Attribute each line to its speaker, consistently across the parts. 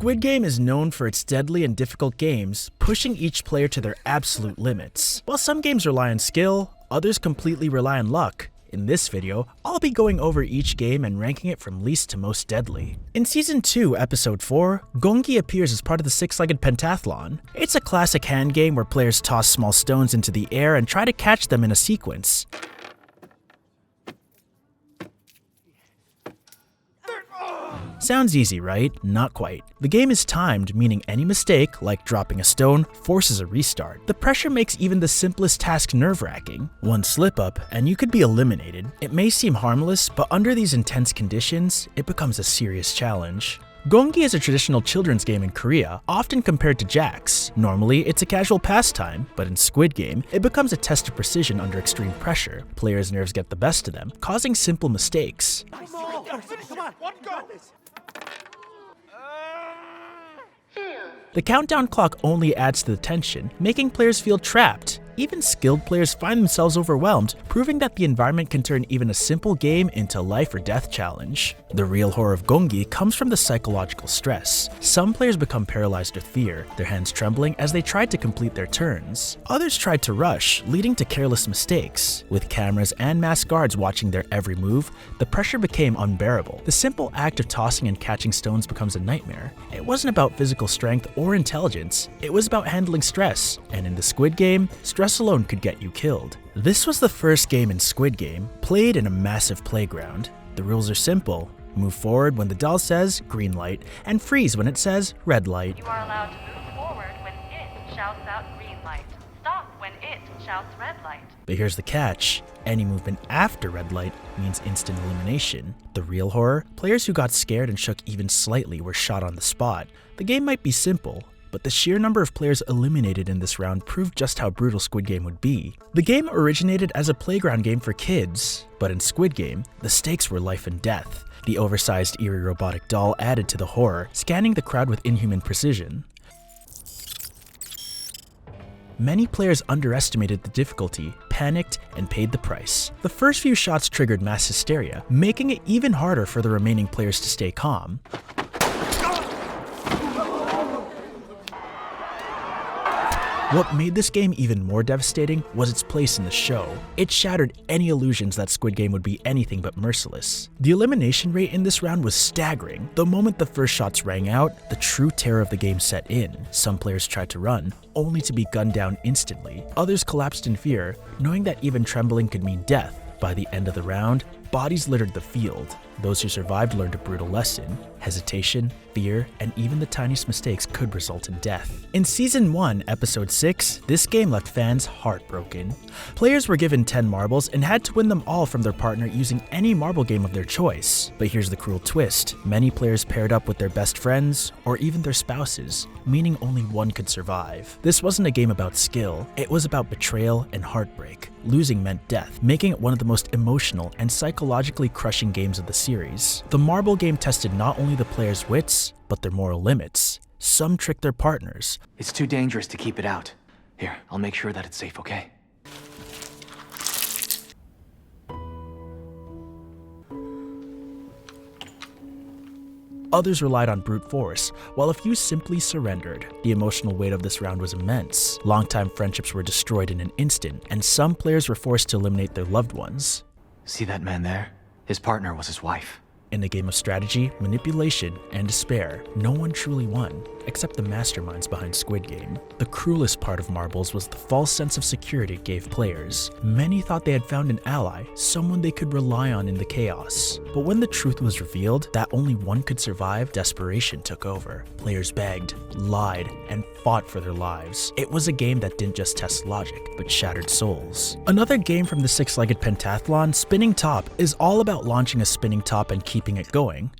Speaker 1: Squid Game is known for its deadly and difficult games, pushing each player to their absolute limits. While some games rely on skill, others completely rely on luck. In this video, I'll be going over each game and ranking it from least to most deadly. In Season 2, Episode 4, Gongi appears as part of the six-legged pentathlon. It's a classic hand game where players toss small stones into the air and try to catch them in a sequence. Sounds easy, right? Not quite. The game is timed, meaning any mistake, like dropping a stone, forces a restart. The pressure makes even the simplest task nerve-wracking. One slip-up, and you could be eliminated. It may seem harmless, but under these intense conditions, it becomes a serious challenge. Gongi is a traditional children's game in Korea, often compared to jacks. Normally, it's a casual pastime, but in Squid Game, it becomes a test of precision under extreme pressure. Players' nerves get the best of them, causing simple mistakes. The countdown clock only adds to the tension, making players feel trapped. Even skilled players find themselves overwhelmed, proving that the environment can turn even a simple game into a life or death challenge. The real horror of Gongi comes from the psychological stress. Some players become paralyzed with fear, their hands trembling as they tried to complete their turns. Others tried to rush, leading to careless mistakes. With cameras and masked guards watching their every move, the pressure became unbearable. The simple act of tossing and catching stones becomes a nightmare. It wasn't about physical strength or intelligence, it was about handling stress. And in the Squid Game, stress alone could get you killed. This was the first game in Squid Game, played in a massive playground. The rules are simple. Move forward when the doll says green light, and freeze when it says red light.
Speaker 2: You are allowed to move forward when it shouts out green light. Stop when it shouts red light.
Speaker 1: But here's the catch. Any movement after red light means instant elimination. The real horror? Players who got scared and shook even slightly were shot on the spot. The game might be simple, but the sheer number of players eliminated in this round proved just how brutal Squid Game would be. The game originated as a playground game for kids, but in Squid Game, the stakes were life and death. The oversized, eerie robotic doll added to the horror, scanning the crowd with inhuman precision. Many players underestimated the difficulty, panicked, and paid the price. The first few shots triggered mass hysteria, making it even harder for the remaining players to stay calm. What made this game even more devastating was its place in the show. It shattered any illusions that Squid Game would be anything but merciless. The elimination rate in this round was staggering. The moment the first shots rang out, the true terror of the game set in. Some players tried to run, only to be gunned down instantly. Others collapsed in fear, knowing that even trembling could mean death. By the end of the round, bodies littered the field. Those who survived learned a brutal lesson. Hesitation, fear, and even the tiniest mistakes could result in death. In Season 1, Episode 6, this game left fans heartbroken. Players were given 10 marbles and had to win them all from their partner using any marble game of their choice. But here's the cruel twist. Many players paired up with their best friends, or even their spouses, meaning only one could survive. This wasn't a game about skill, it was about betrayal and heartbreak. Losing meant death, making it one of the most emotional and psychologically crushing games of the series. The marble game tested not only the players' wits, but their moral limits. Some tricked their partners.
Speaker 3: It's too dangerous to keep it out. Here, I'll make sure that it's safe, okay?
Speaker 1: Others relied on brute force, while a few simply surrendered. The emotional weight of this round was immense. Longtime friendships were destroyed in an instant, and some players were forced to eliminate their loved ones.
Speaker 3: See that man there? His partner was his wife.
Speaker 1: In a game of strategy, manipulation, and despair, no one truly won, except the masterminds behind Squid Game. The cruelest part of marbles was the false sense of security it gave players. Many thought they had found an ally, someone they could rely on in the chaos. But when the truth was revealed, that only one could survive, desperation took over. Players begged, lied, and fought for their lives. It was a game that didn't just test logic, but shattered souls. Another game from the six-legged pentathlon, Spinning Top, is all about launching a spinning top and keeping it going.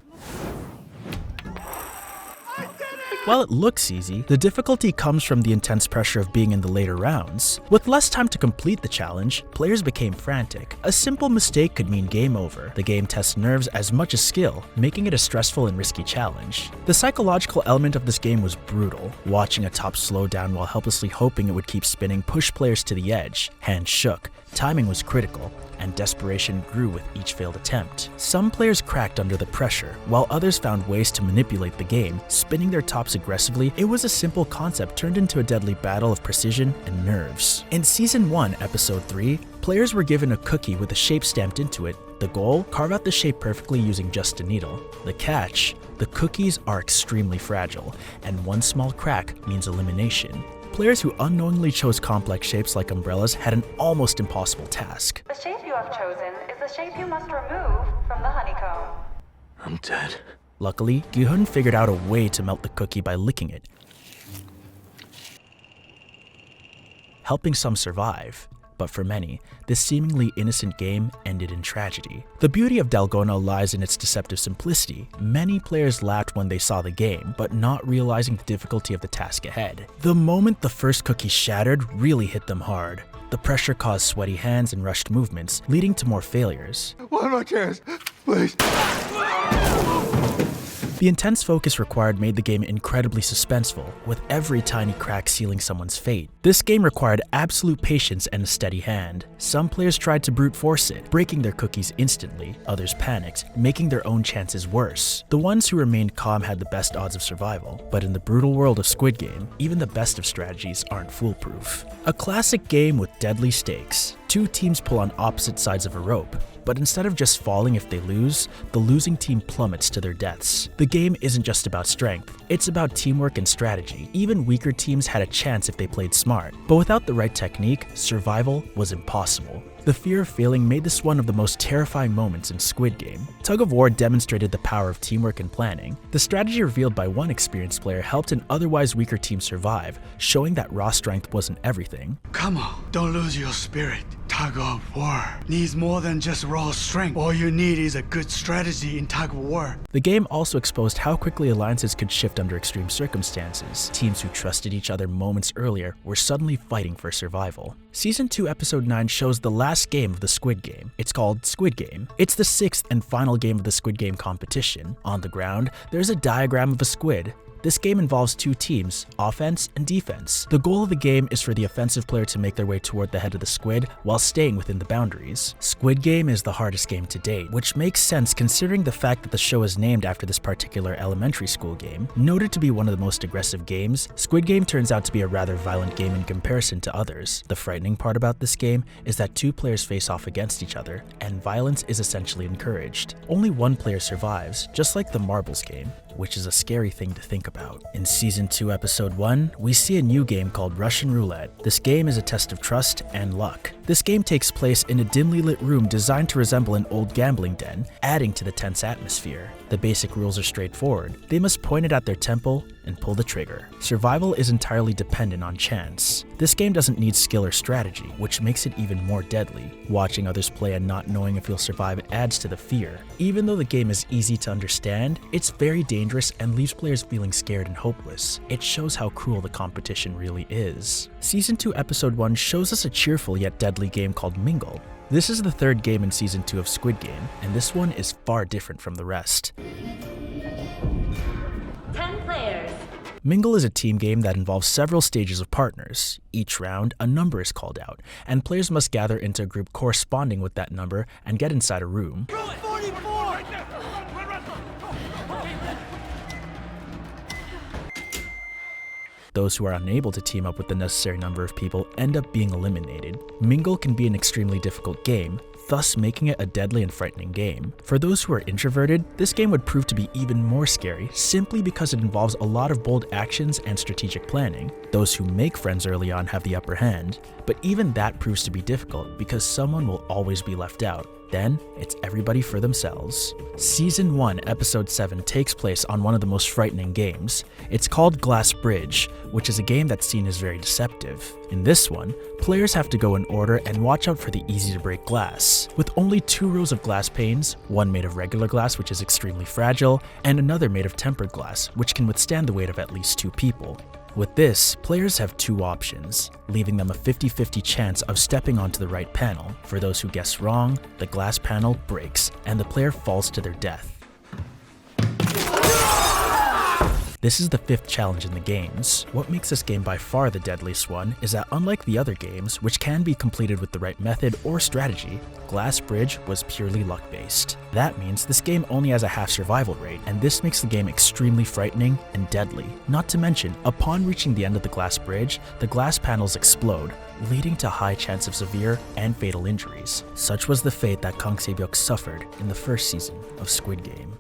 Speaker 1: While it looks easy, the difficulty comes from the intense pressure of being in the later rounds. With less time to complete the challenge, players became frantic. A simple mistake could mean game over. The game tests nerves as much as skill, making it a stressful and risky challenge. The psychological element of this game was brutal. Watching a top slow down while helplessly hoping it would keep spinning pushed players to the edge. Hands shook, Timing was critical, and desperation grew with each failed attempt. Some players cracked under the pressure, while others found ways to manipulate the game, spinning their tops aggressively. It was a simple concept turned into a deadly battle of precision and nerves. In Season 1, Episode 3, players were given a cookie with a shape stamped into it. The goal? Carve out the shape perfectly using just a needle. The catch? The cookies are extremely fragile, and one small crack means elimination. Players who unknowingly chose complex shapes like umbrellas had an almost impossible task.
Speaker 2: The shape you have chosen is the shape you must remove from the honeycomb.
Speaker 3: I'm dead.
Speaker 1: Luckily, Gi-hun figured out a way to melt the cookie by licking it, helping some survive. But for many, this seemingly innocent game ended in tragedy. The beauty of Dalgona lies in its deceptive simplicity. Many players laughed when they saw the game, but not realizing the difficulty of the task ahead. The moment the first cookie shattered really hit them hard. The pressure caused sweaty hands and rushed movements, leading to more failures.
Speaker 4: One more chance, please.
Speaker 1: The intense focus required made the game incredibly suspenseful, with every tiny crack sealing someone's fate. This game required absolute patience and a steady hand. Some players tried to brute force it, breaking their cookies instantly. Others panicked, making their own chances worse. The ones who remained calm had the best odds of survival, but in the brutal world of Squid Game, even the best of strategies aren't foolproof. A classic game with deadly stakes. Two teams pull on opposite sides of a rope, but instead of just falling if they lose, the losing team plummets to their deaths. The game isn't just about strength, it's about teamwork and strategy. Even weaker teams had a chance if they played smart, but without the right technique, survival was impossible. The fear of failing made this one of the most terrifying moments in Squid Game. Tug of War demonstrated the power of teamwork and planning. The strategy revealed by one experienced player helped an otherwise weaker team survive, showing that raw strength wasn't everything.
Speaker 4: Come on, don't lose your spirit. Tug of War needs more than just raw strength. All you need is a good strategy in tug of war.
Speaker 1: The game also exposed how quickly alliances could shift under extreme circumstances. Teams who trusted each other moments earlier were suddenly fighting for survival. Season 2 Episode 9 shows the last game of the Squid Game. It's called Squid Game. It's the 6th and final game of the Squid Game competition. On the ground, there's a diagram of a squid. This game involves two teams, offense and defense. The goal of the game is for the offensive player to make their way toward the head of the squid while staying within the boundaries. Squid Game is the hardest game to date, which makes sense considering the fact that the show is named after this particular elementary school game. Noted to be one of the most aggressive games, Squid Game turns out to be a rather violent game in comparison to others. The frightening part about this game is that two players face off against each other, and violence is essentially encouraged. Only one player survives, just like the marbles game, which is a scary thing to think about. In Season 2 Episode 1, we see a new game called Russian Roulette. This game is a test of trust and luck. This game takes place in a dimly lit room designed to resemble an old gambling den, adding to the tense atmosphere. The basic rules are straightforward. They must point it at their temple and pull the trigger. Survival is entirely dependent on chance. This game doesn't need skill or strategy, which makes it even more deadly. Watching others play and not knowing if you'll survive adds to the fear. Even though the game is easy to understand, it's very dangerous and leaves players feeling scared and hopeless. It shows how cruel the competition really is. Season 2 Episode 1 shows us a cheerful yet deadly game called Mingle. This is the third game in Season 2 of Squid Game, and this one is far different from the rest.
Speaker 5: 10 players.
Speaker 1: Mingle is a team game that involves several stages of partners. Each round, a number is called out, and players must gather into a group corresponding with that number and get inside a room. Those who are unable to team up with the necessary number of people end up being eliminated. Mingle can be an extremely difficult game, thus making it a deadly and frightening game. For those who are introverted, this game would prove to be even more scary simply because it involves a lot of bold actions and strategic planning. Those who make friends early on have the upper hand, but even that proves to be difficult because someone will always be left out. Then, it's everybody for themselves. Season 1, Episode 7 takes place on one of the most frightening games. It's called Glass Bridge, which is a game that's seen as very deceptive. In this one, players have to go in order and watch out for the easy-to-break glass. With only 2 rows of glass panes, one made of regular glass, which is extremely fragile, and another made of tempered glass, which can withstand the weight of at least 2 people. With this, players have 2 options, leaving them a 50-50 chance of stepping onto the right panel. For those who guess wrong, the glass panel breaks, and the player falls to their death. This is the 5th challenge in the games. What makes this game by far the deadliest one is that unlike the other games, which can be completed with the right method or strategy, Glass Bridge was purely luck-based. That means this game only has a half survival rate, and this makes the game extremely frightening and deadly. Not to mention, upon reaching the end of the glass bridge, the glass panels explode, leading to high chance of severe and fatal injuries. Such was the fate that Kang Se-byuk suffered in the first season of Squid Game.